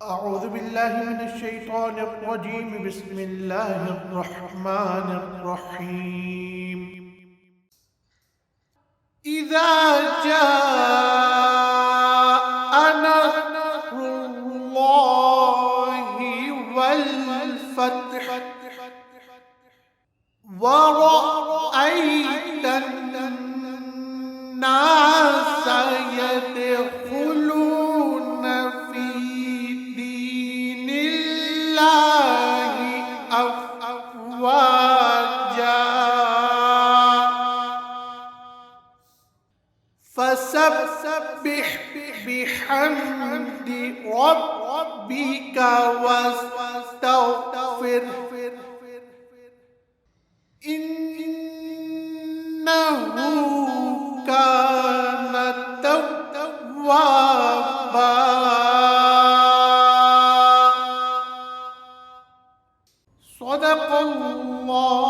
أعوذ بالله من الشيطان الرجيم. بسم الله الرحمن الرحيم. إذا جاء نصر الله والفتح ورأيت الناس يدخلون في دين الله أفواجا فسبح بحمد ربك واستغفر إنه كان توابا. صدق الله